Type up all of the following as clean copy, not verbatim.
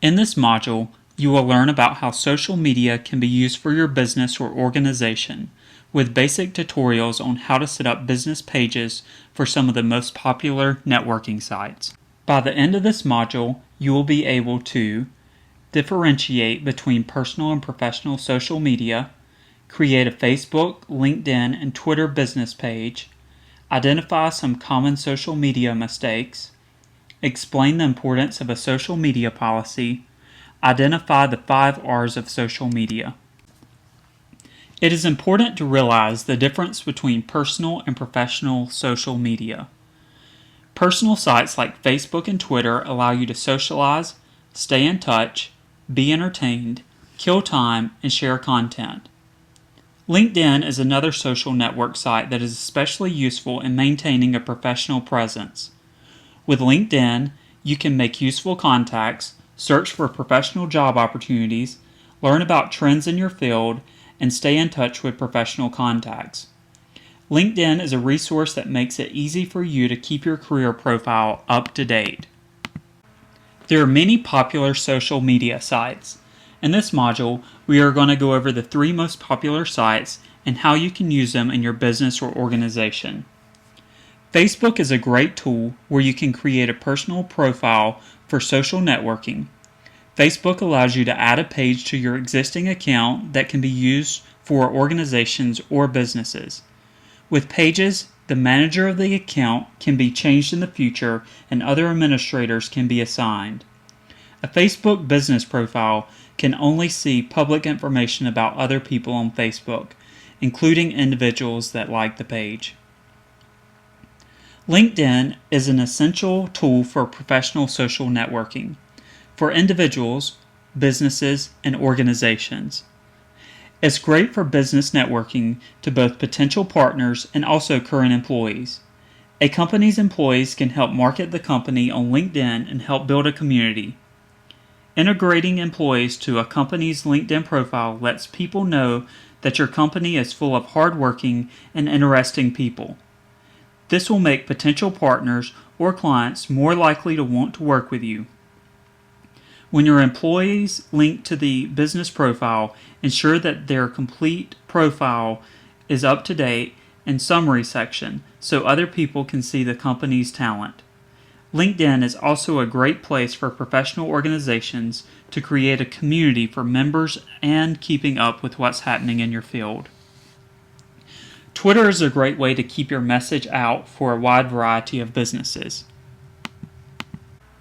In this module, you will learn about how social media can be used for your business or organization, with basic tutorials on how to set up business pages for some of the most popular networking sites. By the end of this module, you will be able to differentiate between personal and professional social media, create a Facebook, LinkedIn, and Twitter business page, identify some common social media mistakes, explain the importance of a social media policy, identify the 5 R's of social media. It is important to realize the difference between personal and professional social media. Personal sites like Facebook and Twitter allow you to socialize, stay in touch, be entertained, kill time, and share content. LinkedIn is another social network site that is especially useful in maintaining a professional presence. With LinkedIn, you can make useful contacts, search for professional job opportunities, learn about trends in your field, and stay in touch with professional contacts. LinkedIn is a resource that makes it easy for you to keep your career profile up to date. There are many popular social media sites. In this module, we are going to go over the 3 most popular sites and how you can use them in your business or organization. Facebook is a great tool where you can create a personal profile for social networking. Facebook allows you to add a page to your existing account that can be used for organizations or businesses. With pages, the manager of the account can be changed in the future and other administrators can be assigned. A Facebook business profile can only see public information about other people on Facebook, including individuals that like the page. LinkedIn is an essential tool for professional social networking for individuals, businesses, and organizations. It's great for business networking to both potential partners and also current employees. A company's employees can help market the company on LinkedIn and help build a community. Integrating employees to a company's LinkedIn profile lets people know that your company is full of hardworking and interesting people. This will make potential partners or clients more likely to want to work with you. When your employees link to the business profile, ensure that their complete profile is up to date and summary section so other people can see the company's talent. LinkedIn is also a great place for professional organizations to create a community for members and keeping up with what's happening in your field. Twitter is a great way to keep your message out for a wide variety of businesses.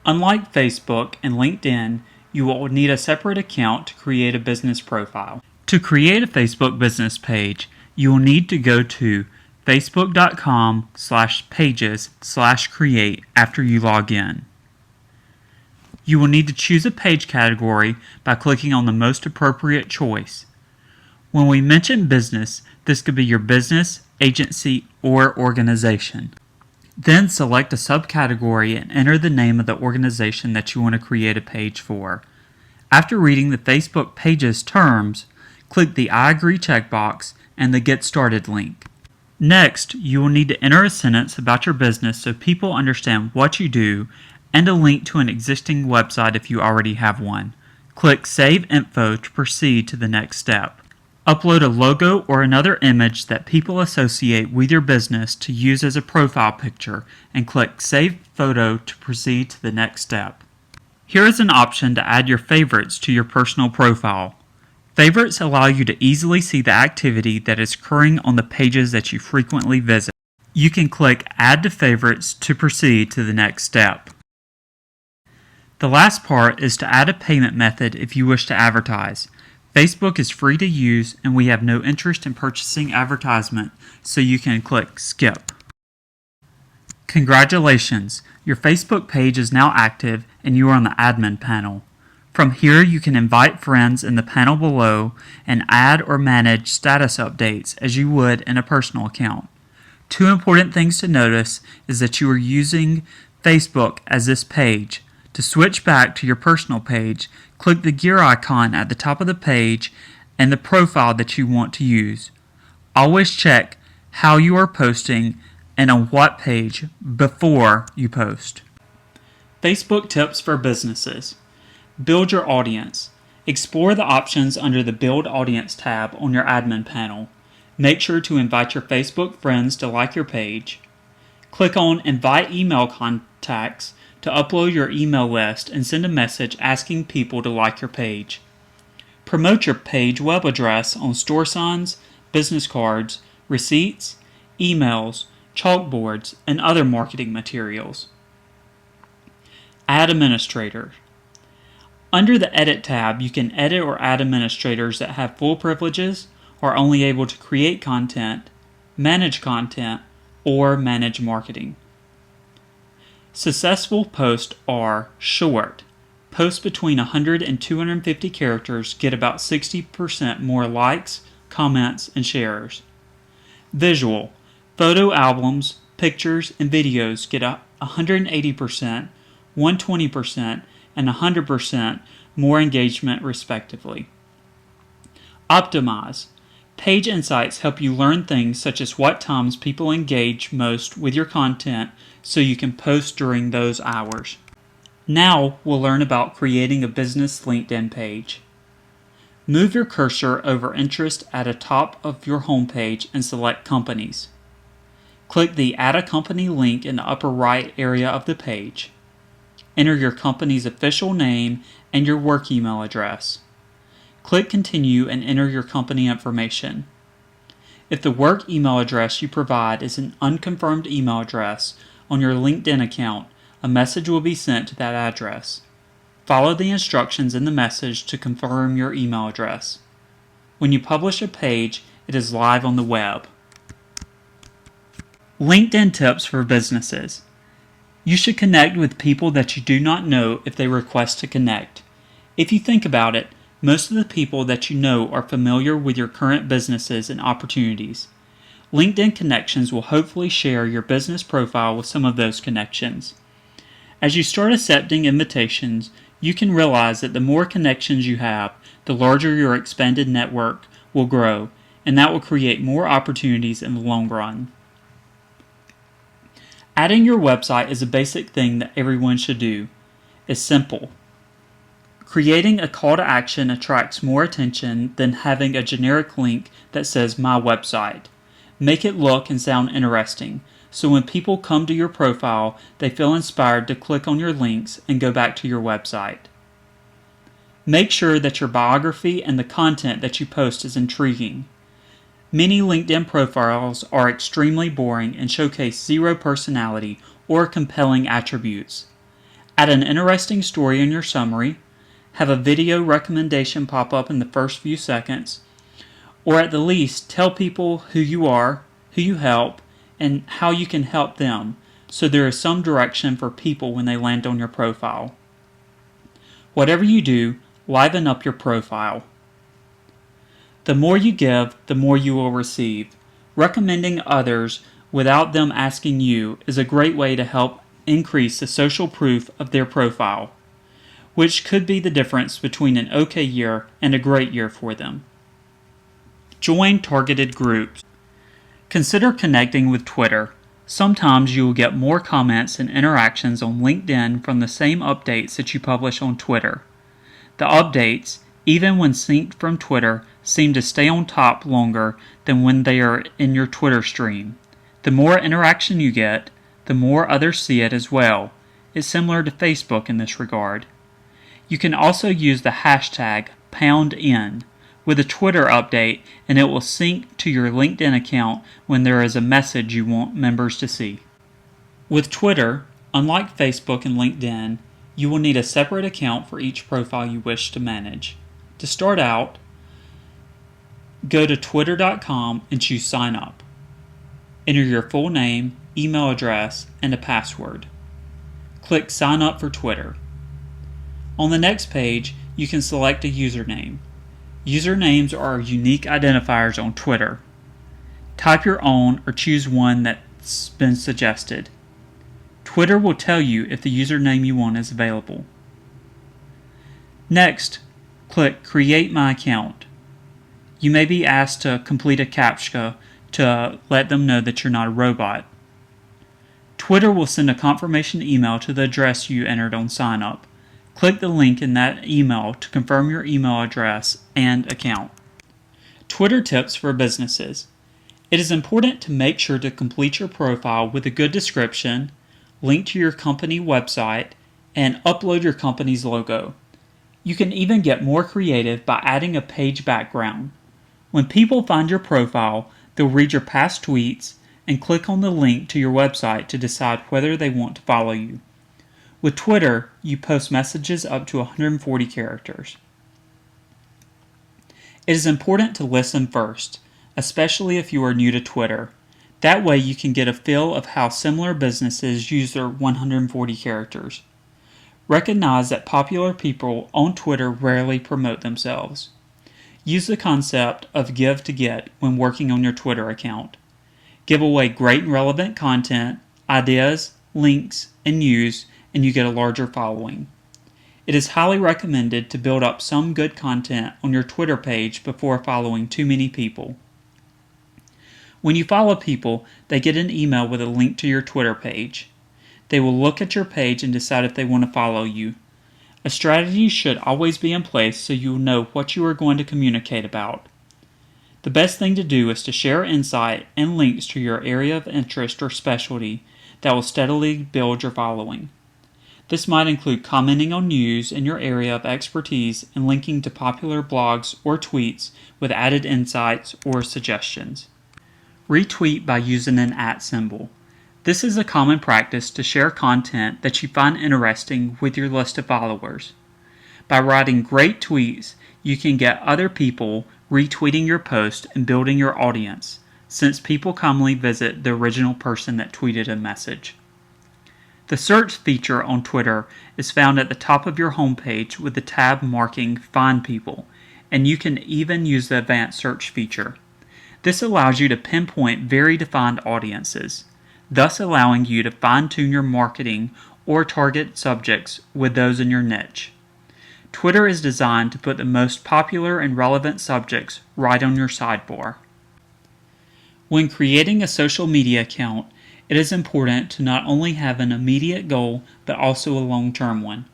Unlike Facebook and LinkedIn, you will need a separate account to create a business profile. To create a Facebook business page, you will need to go to facebook.com/pages/create after you log in. You will need to choose a page category by clicking on the most appropriate choice. When we mention business, this could be your business, agency, or organization. Then select a subcategory and enter the name of the organization that you want to create a page for. After reading the Facebook Pages terms, click the I agree checkbox and the Get Started link. Next, you will need to enter a sentence about your business so people understand what you do and a link to an existing website if you already have one. Click Save Info to proceed to the next step. Upload a logo or another image that people associate with your business to use as a profile picture and click Save Photo to proceed to the next step. Here is an option to add your favorites to your personal profile. Favorites allow you to easily see the activity that is occurring on the pages that you frequently visit. You can click Add to Favorites to proceed to the next step. The last part is to add a payment method if you wish to advertise. Facebook is free to use and we have no interest in purchasing advertisement, so you can click Skip. Congratulations! Your Facebook page is now active and you are on the admin panel. From here you can invite friends in the panel below and add or manage status updates as you would in a personal account. 2 important things to notice is that you are using Facebook as this page. To switch back to your personal page, click the gear icon at the top of the page and the profile that you want to use. Always check how you are posting and on what page before you post. Facebook tips for businesses. Build your audience. Explore the options under the Build Audience tab on your admin panel. Make sure to invite your Facebook friends to like your page. Click on Invite Email Contacts to upload your email list and send a message asking people to like your page. Promote your page web address on store signs, business cards, receipts, emails, chalkboards, and other marketing materials. Add administrator. Under the Edit tab, you can edit or add administrators that have full privileges, are only able to create content, manage content, or manage marketing. Successful posts are short. Posts between 100 and 250 characters get about 60% more likes, comments, and shares. Visual. Photo albums, pictures, and videos get 180%, 120%, and 100% more engagement respectively. Optimize. Page insights help you learn things such as what times people engage most with your content so you can post during those hours. Now we'll learn about creating a business LinkedIn page. Move your cursor over interest at the top of your homepage and select Companies. Click the Add a Company link in the upper right area of the page. Enter your company's official name and your work email address. Click Continue and enter your company information. If the work email address you provide is an unconfirmed email address on your LinkedIn account, a message will be sent to that address. Follow the instructions in the message to confirm your email address. When you publish a page, it is live on the web. LinkedIn tips for businesses. You should connect with people that you do not know if they request to connect. If you think about it, most of the people that you know are familiar with your current businesses and opportunities. LinkedIn connections will hopefully share your business profile with some of those connections. As you start accepting invitations, you can realize that the more connections you have, the larger your expanded network will grow, and that will create more opportunities in the long run. Adding your website is a basic thing that everyone should do. It's simple. Creating a call to action attracts more attention than having a generic link that says My Website. Make it look and sound interesting, so when people come to your profile, they feel inspired to click on your links and go back to your website. Make sure that your biography and the content that you post is intriguing. Many LinkedIn profiles are extremely boring and showcase zero personality or compelling attributes. Add an interesting story in your summary, have a video recommendation pop up in the first few seconds, or at the least tell people who you are, who you help, and how you can help them, so there is some direction for people when they land on your profile. Whatever you do, liven up your profile. The more you give, the more you will receive. Recommending others without them asking you is a great way to help increase the social proof of their profile, which could be the difference between an okay year and a great year for them. Join targeted groups. Consider connecting with Twitter. Sometimes you will get more comments and interactions on LinkedIn from the same updates that you publish on Twitter. The updates, even when synced from Twitter, seem to stay on top longer than when they are in your Twitter stream. The more interaction you get, the more others see it as well. It's similar to Facebook in this regard. You can also use the hashtag #poundin with a Twitter update, and it will sync to your LinkedIn account when there is a message you want members to see. With Twitter, unlike Facebook and LinkedIn, you will need a separate account for each profile you wish to manage. To start out, go to twitter.com and choose Sign Up. Enter your full name, email address, and a password. Click Sign Up for Twitter. On the next page, you can select a username. Usernames are unique identifiers on Twitter. Type your own or choose one that's been suggested. Twitter will tell you if the username you want is available. Next, click Create My Account. You may be asked to complete a CAPTCHA to let them know that you're not a robot. Twitter will send a confirmation email to the address you entered on sign up. Click the link in that email to confirm your email address and account. Twitter tips for businesses. It is important to make sure to complete your profile with a good description, link to your company website, and upload your company's logo. You can even get more creative by adding a page background. When people find your profile, they'll read your past tweets and click on the link to your website to decide whether they want to follow you. With Twitter, you post messages up to 140 characters. It is important to listen first, especially if you are new to Twitter. That way you can get a feel of how similar businesses use their 140 characters. Recognize that popular people on Twitter rarely promote themselves. Use the concept of give to get when working on your Twitter account. Give away great and relevant content, ideas, links, and news, and you get a larger following. It is highly recommended to build up some good content on your Twitter page before following too many people. When you follow people, they get an email with a link to your Twitter page. They will look at your page and decide if they want to follow you. A strategy should always be in place so you know what you are going to communicate about. The best thing to do is to share insight and links to your area of interest or specialty that will steadily build your following. This might include commenting on news in your area of expertise and linking to popular blogs or tweets with added insights or suggestions. Retweet by using an @ symbol. This is a common practice to share content that you find interesting with your list of followers. By writing great tweets, you can get other people retweeting your post and building your audience, since people commonly visit the original person that tweeted a message. The search feature on Twitter is found at the top of your homepage with the tab marking Find People, and you can even use the advanced search feature. This allows you to pinpoint very defined audiences, thus allowing you to fine-tune your marketing or target subjects with those in your niche. Twitter is designed to put the most popular and relevant subjects right on your sidebar. When creating a social media account, it is important to not only have an immediate goal, but also a long-term one.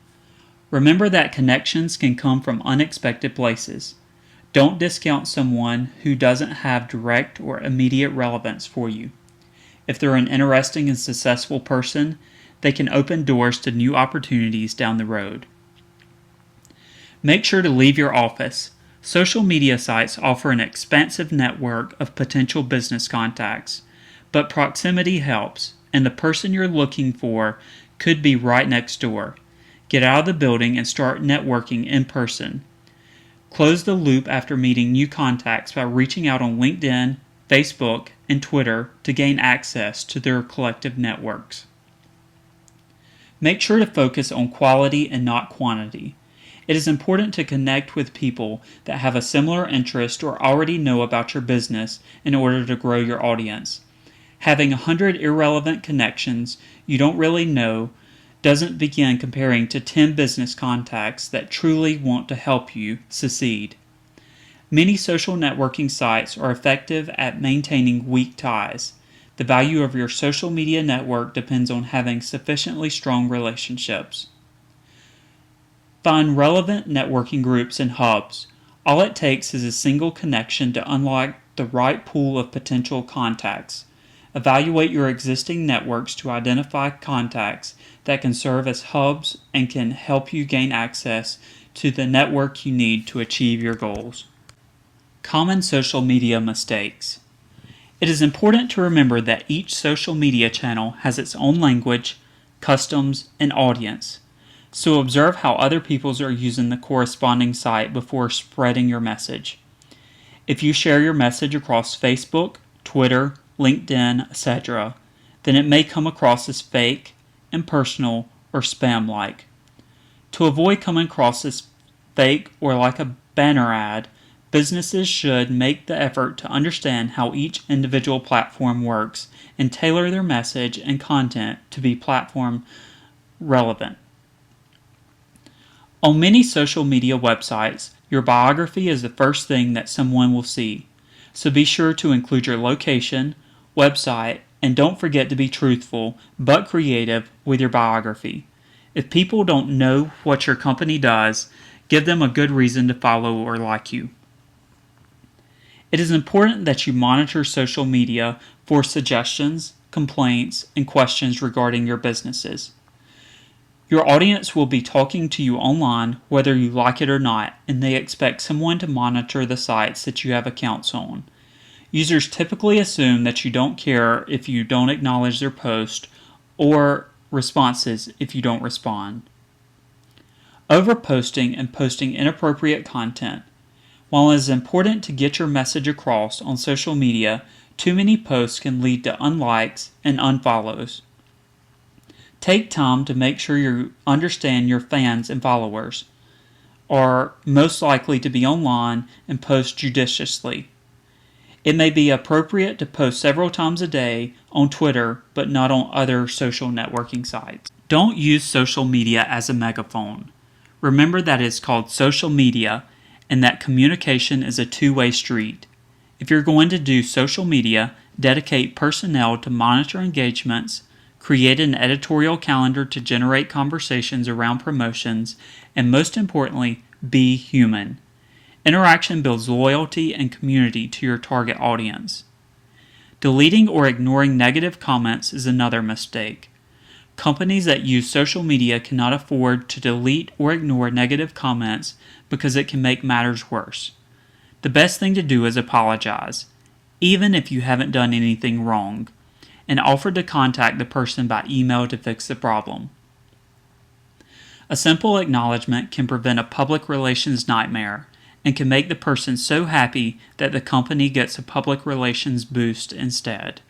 Remember that connections can come from unexpected places. Don't discount someone who doesn't have direct or immediate relevance for you. If they're an interesting and successful person, they can open doors to new opportunities down the road. Make sure to leave your office. Social media sites offer an expansive network of potential business contacts, but proximity helps, and the person you're looking for could be right next door. Get out of the building and start networking in person. Close the loop after meeting new contacts by reaching out on LinkedIn, Facebook, and Twitter to gain access to their collective networks. Make sure to focus on quality and not quantity. It is important to connect with people that have a similar interest or already know about your business in order to grow your audience. Having 100 irrelevant connections you don't really know doesn't begin comparing to 10 business contacts that truly want to help you succeed. Many social networking sites are effective at maintaining weak ties. The value of your social media network depends on having sufficiently strong relationships. Find relevant networking groups and hubs. All it takes is a single connection to unlock the right pool of potential contacts. Evaluate your existing networks to identify contacts that can serve as hubs and can help you gain access to the network you need to achieve your goals. Common social media mistakes. It is important to remember that each social media channel has its own language, customs, and audience. So observe how other people are using the corresponding site before spreading your message. If you share your message across Facebook, Twitter, LinkedIn, etc., then it may come across as fake, impersonal, or spam-like. To avoid coming across as fake or like a banner ad, businesses should make the effort to understand how each individual platform works and tailor their message and content to be platform relevant. On many social media websites, your biography is the first thing that someone will see, so be sure to include your location, website, and don't forget to be truthful but creative with your biography. If people don't know what your company does, give them a good reason to follow or like you. It is important that you monitor social media for suggestions, complaints, and questions regarding your businesses. Your audience will be talking to you online whether you like it or not, and they expect someone to monitor the sites that you have accounts on. Users typically assume that you don't care if you don't acknowledge their post or responses if you don't respond. Overposting and posting inappropriate content. While it is important to get your message across on social media, too many posts can lead to unlikes and unfollows. Take time to make sure you understand your fans and followers are most likely to be online and post judiciously. It may be appropriate to post several times a day on Twitter, but not on other social networking sites. Don't use social media as a megaphone. Remember that it's called social media and that communication is a two-way street. If you're going to do social media, dedicate personnel to monitor engagements, create an editorial calendar to generate conversations around promotions, and most importantly, be human. Interaction builds loyalty and community to your target audience. Deleting or ignoring negative comments is another mistake. Companies that use social media cannot afford to delete or ignore negative comments because it can make matters worse. The best thing to do is apologize, even if you haven't done anything wrong, and offer to contact the person by email to fix the problem. A simple acknowledgement can prevent a public relations nightmare and can make the person so happy that the company gets a public relations boost instead.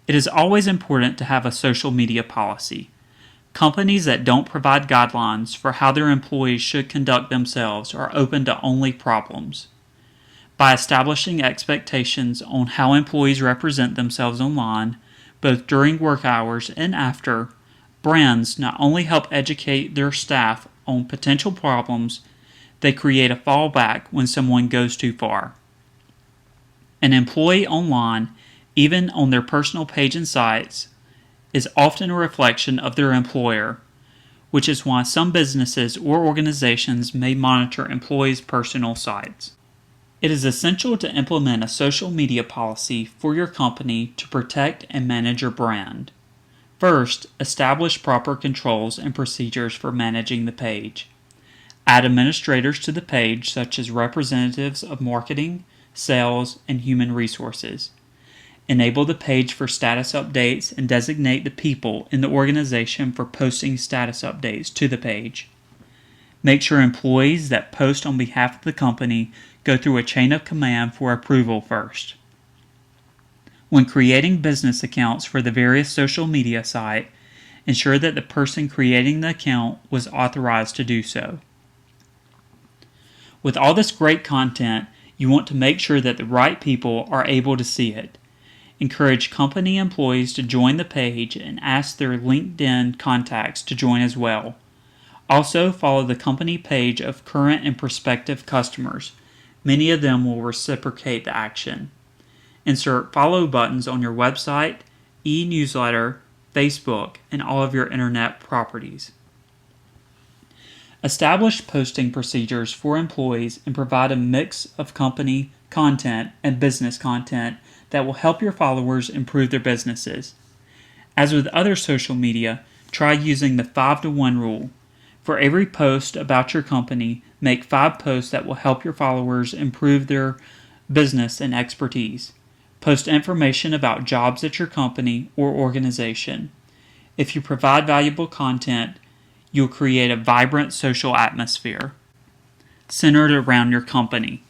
It is always important to have a social media policy. Companies that don't provide guidelines for how their employees should conduct themselves are open to only problems. By establishing expectations on how employees represent themselves online, both during work hours and after, brands not only help educate their staff on potential problems, they create a fallback when someone goes too far. An employee online, even on their personal page and sites, is often a reflection of their employer, which is why some businesses or organizations may monitor employees' personal sites. It is essential to implement a social media policy for your company to protect and manage your brand. First, establish proper controls and procedures for managing the page. Add administrators to the page, such as representatives of marketing, sales, and human resources. Enable the page for status updates and designate the people in the organization for posting status updates to the page. Make sure employees that post on behalf of the company go through a chain of command for approval first. When creating business accounts for the various social media sites, ensure that the person creating the account was authorized to do so. With all this great content, you want to make sure that the right people are able to see it. Encourage company employees to join the page and ask their LinkedIn contacts to join as well. Also, follow the company page of current and prospective customers. Many of them will reciprocate the action. Insert follow buttons on your website, e-newsletter, Facebook, and all of your internet properties. Establish posting procedures for employees and provide a mix of company content and business content that will help your followers improve their businesses. As with other social media, try using the 5-to-1 rule. For every post about your company, make 5 posts that will help your followers improve their business and expertise. Post information about jobs at your company or organization. If you provide valuable content, you'll create a vibrant social atmosphere centered around your company.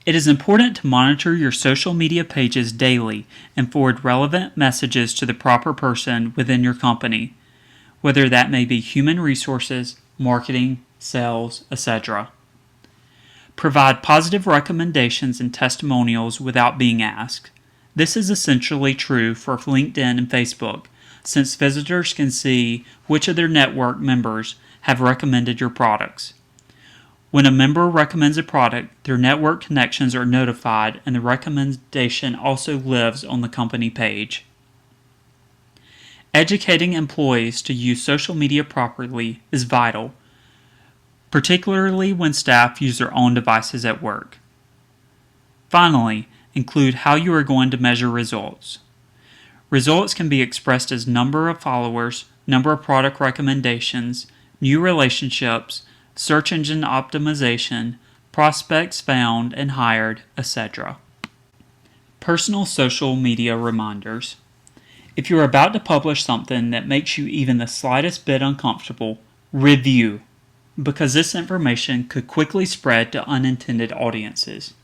It is important to monitor your social media pages daily and forward relevant messages to the proper person within your company, whether that may be human resources, marketing, sales, etc. Provide positive recommendations and testimonials without being asked. This is essentially true for LinkedIn and Facebook, since visitors can see which of their network members have recommended your products. When a member recommends a product, their network connections are notified and the recommendation also lives on the company page. Educating employees to use social media properly is vital, particularly when staff use their own devices at work. Finally, include how you are going to measure results. Results can be expressed as number of followers, number of product recommendations, new relationships, search engine optimization, prospects found and hired, etc. Personal social media reminders. If you're about to publish something that makes you even the slightest bit uncomfortable, review, because this information could quickly spread to unintended audiences.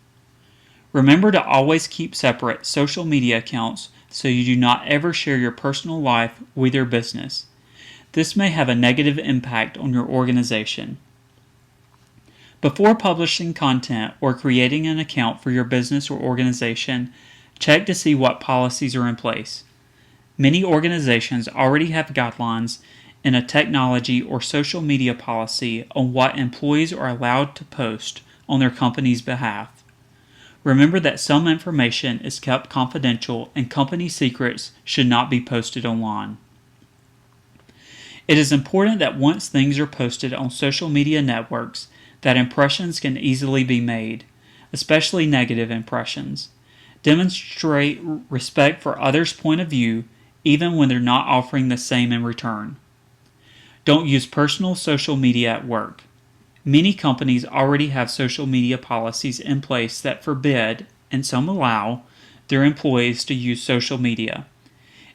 Remember to always keep separate social media accounts so you do not ever share your personal life with your business. This may have a negative impact on your organization. Before publishing content or creating an account for your business or organization, check to see what policies are in place. Many organizations already have guidelines in a technology or social media policy on what employees are allowed to post on their company's behalf. Remember that some information is kept confidential and company secrets should not be posted online. It is important that once things are posted on social media networks, that impressions can easily be made, especially negative impressions. Demonstrate respect for others' point of view, even when they're not offering the same in return. Don't use personal social media at work. Many companies already have social media policies in place that forbid, and some allow, their employees to use social media.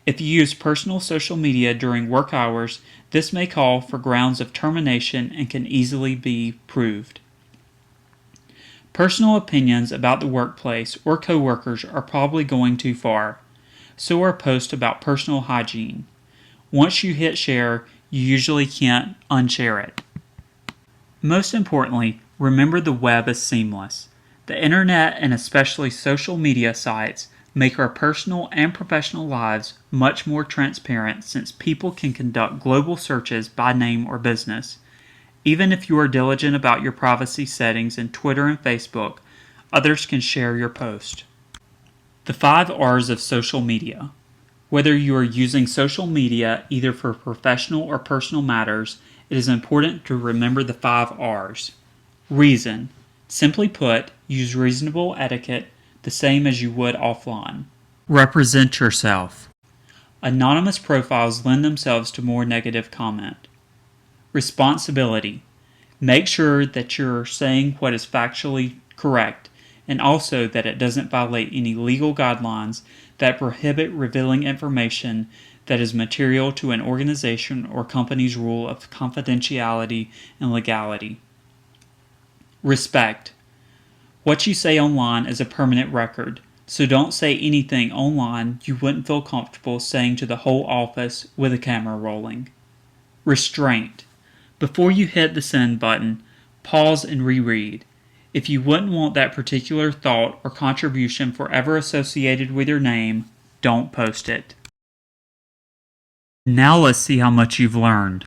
If you use personal social media during work hours, this may call for grounds of termination and can easily be proved. Personal opinions about the workplace or coworkers are probably going too far. So are posts about personal hygiene. Once you hit share, you usually can't unshare it. Most importantly, remember the web is seamless. The internet and especially social media sites make our personal and professional lives much more transparent since people can conduct global searches by name or business. Even if you are diligent about your privacy settings in Twitter and Facebook, others can share your post. The 5 R's of social media. Whether you are using social media either for professional or personal matters, it is important to remember the 5 R's. Reason. Simply put, use reasonable etiquette the same as you would offline. Represent yourself. Anonymous profiles lend themselves to more negative comment. Responsibility. Make sure that you're saying what is factually correct and also that it doesn't violate any legal guidelines that prohibit revealing information that is material to an organization or company's rule of confidentiality and legality. Respect. What you say online is a permanent record, so don't say anything online you wouldn't feel comfortable saying to the whole office with a camera rolling. Restraint. Before you hit the send button, pause and reread. If you wouldn't want that particular thought or contribution forever associated with your name, don't post it. Now let's see how much you've learned.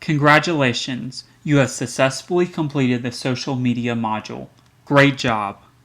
Congratulations, you have successfully completed the social media module. Great job!